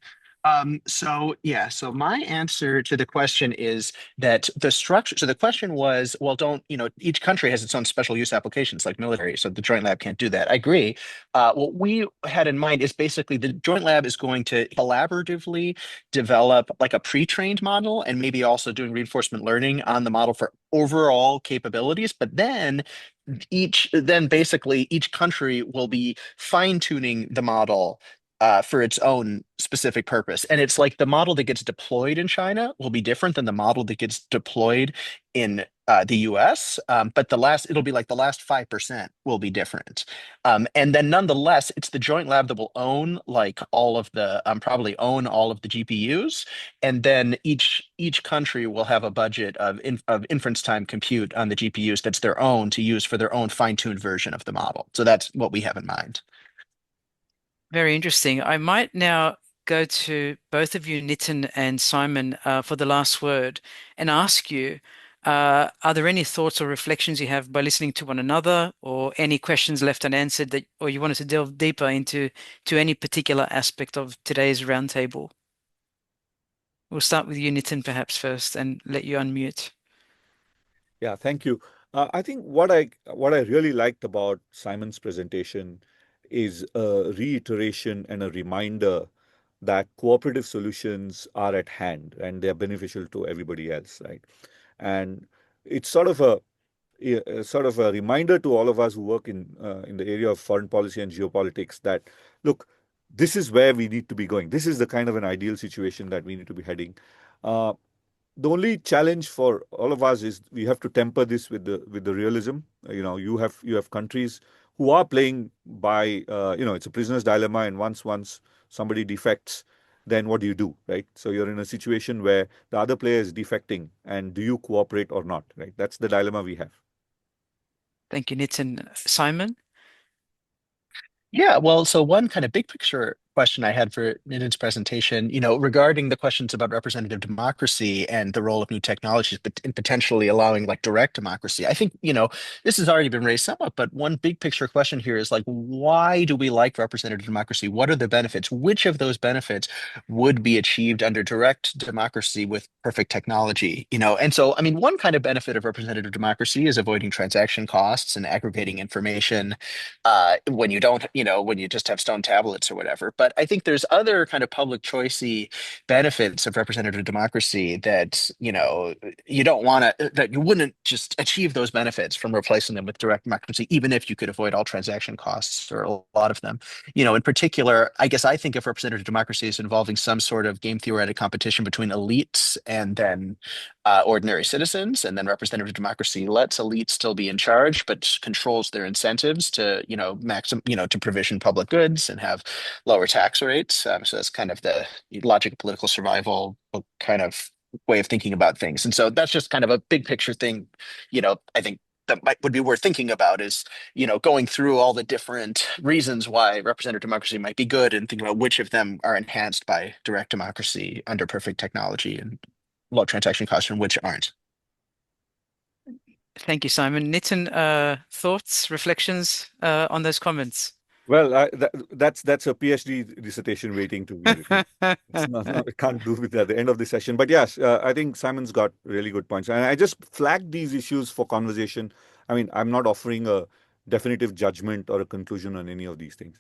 So my answer to the question is that the structure, so the question was, well, each country has its own special use applications like military, so the Joint Lab can't do that. I agree. What we had in mind is basically the Joint Lab is going to collaboratively develop like a pre-trained model and maybe also doing reinforcement learning on the model for overall capabilities, but then basically each country will be fine-tuning the model for its own specific purpose. And it's like the model that gets deployed in China will be different than the model that gets deployed in the US. But it'll be like the last 5% will be different. And then nonetheless, it's the Joint Lab that will own like all of the, probably own all of the GPUs. And then each country will have a budget of inference time compute on the GPUs that's their own to use for their own fine-tuned version of the model. So that's what we have in mind. Very interesting. I might now go to both of you, Nitin and Simon, for the last word and ask you, are there any thoughts or reflections you have by listening to one another, or any questions left unanswered or you wanted to delve deeper into any particular aspect of today's roundtable? We'll start with you, Nitin, perhaps first, and let you unmute. Yeah, thank you. I think what I really liked about Simon's presentation is a reiteration and a reminder that cooperative solutions are at hand and they're beneficial to everybody else, right? And it's sort of a reminder to all of us who work in the area of foreign policy and geopolitics that, look, this is where we need to be going. This is the kind of an ideal situation that we need to be heading. The only challenge for all of us is we have to temper this with the realism. You have countries who are playing by it's a prisoner's dilemma, and once somebody defects, then what do you do, right? So you're in a situation where the other player is defecting, and do you cooperate or not, right? That's the dilemma we have. Thank you, Nitin. Simon? Yeah, well, so one kind of big picture question I had for Nitin's presentation, regarding the questions about representative democracy and the role of new technologies, but in potentially allowing like direct democracy. I think, this has already been raised somewhat, but one big picture question here is like, why do we like representative democracy? What are the benefits? Which of those benefits would be achieved under direct democracy with perfect technology? And so, I mean, one kind of benefit of representative democracy is avoiding transaction costs and aggregating information when you don't, when you just have stone tablets or whatever. But I think there's other kind of public choicey benefits of representative democracy that, you don't want to, that you wouldn't just achieve those benefits from replacing them with direct democracy, even if you could avoid all transaction costs or a lot of them. In particular, I guess I think of representative democracy as involving some sort of game theoretic competition between elites and then ordinary citizens, and then representative democracy lets elites still be in charge, but controls their incentives to, to provision public goods and have lower tax rates. So that's kind of the logic of political survival kind of way of thinking about things. And so that's just kind of a big picture thing, I think that would be worth thinking about is, going through all the different reasons why representative democracy might be good and thinking about which of them are enhanced by direct democracy under perfect technology and low transaction costs and which aren't. Thank you, Simon. Nitin, thoughts, reflections on those comments? Well, that's a PhD dissertation waiting to be written. I can't do it at the end of the session. But yes, I think Simon's got really good points. And I just flagged these issues for conversation. I mean, I'm not offering a definitive judgment or a conclusion on any of these things.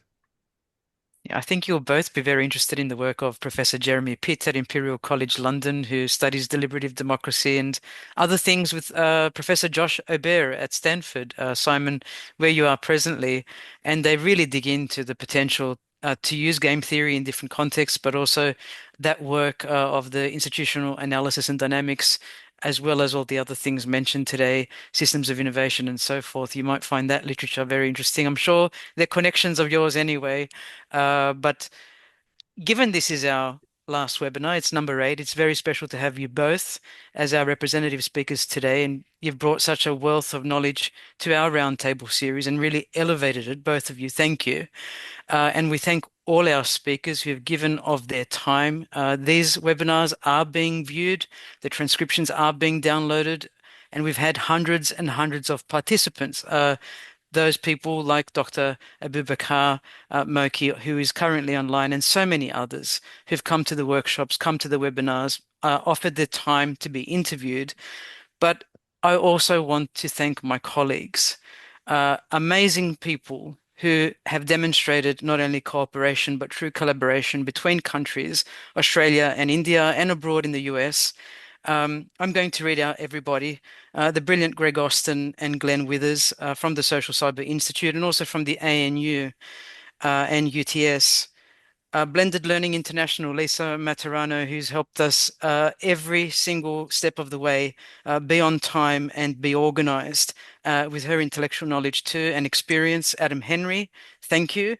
Yeah, I think you'll both be very interested in the work of Professor Jeremy Pitt at Imperial College London, who studies deliberative democracy, and other things with Professor Josh Obear at Stanford, Simon, where you are presently. And they really dig into the potential to use game theory in different contexts, but also that work of the institutional analysis and dynamics, as well as all the other things mentioned today, systems of innovation and so forth. You might find that literature very interesting. I'm sure they're connections of yours anyway. But given this is our last webinar, it's number 8. It's very special to have you both as our representative speakers today, and you've brought such a wealth of knowledge to our roundtable series and really elevated it, both of you. Thank you. And we thank all our speakers who have given of their time. These webinars are being viewed, the transcriptions are being downloaded, and we've had hundreds and hundreds of participants. Those people like Dr. Abubakar Moki, who is currently online, and so many others who've come to the workshops, come to the webinars, offered their time to be interviewed. But I also want to thank my colleagues, amazing people who have demonstrated not only cooperation, but true collaboration between countries, Australia and India, and abroad in the US. I'm going to read out everybody. The brilliant Greg Austin and Glenn Withers from the Social Cyber Institute, and also from the ANU and UTS. Blended Learning International, Lisa Materano, who's helped us every single step of the way be on time and be organized with her intellectual knowledge too and experience. Adam Henry, thank you.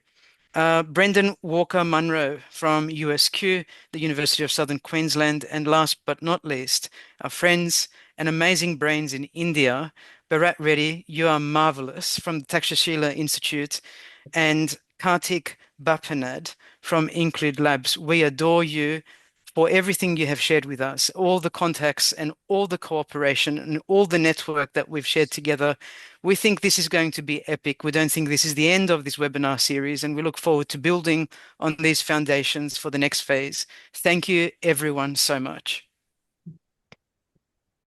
Brendan Walker Munro from USQ, the University of Southern Queensland, and last but not least, our friends and amazing brains in India, Bharat Reddy, you are marvelous, from the Takshashila Institute, and Kartik Bapanad from Include Labs. We adore you for everything you have shared with us, all the contacts and all the cooperation and all the network that we've shared together. We think this is going to be epic. We don't think this is the end of this webinar series, and we look forward to building on these foundations for the next phase. Thank you, everyone, so much.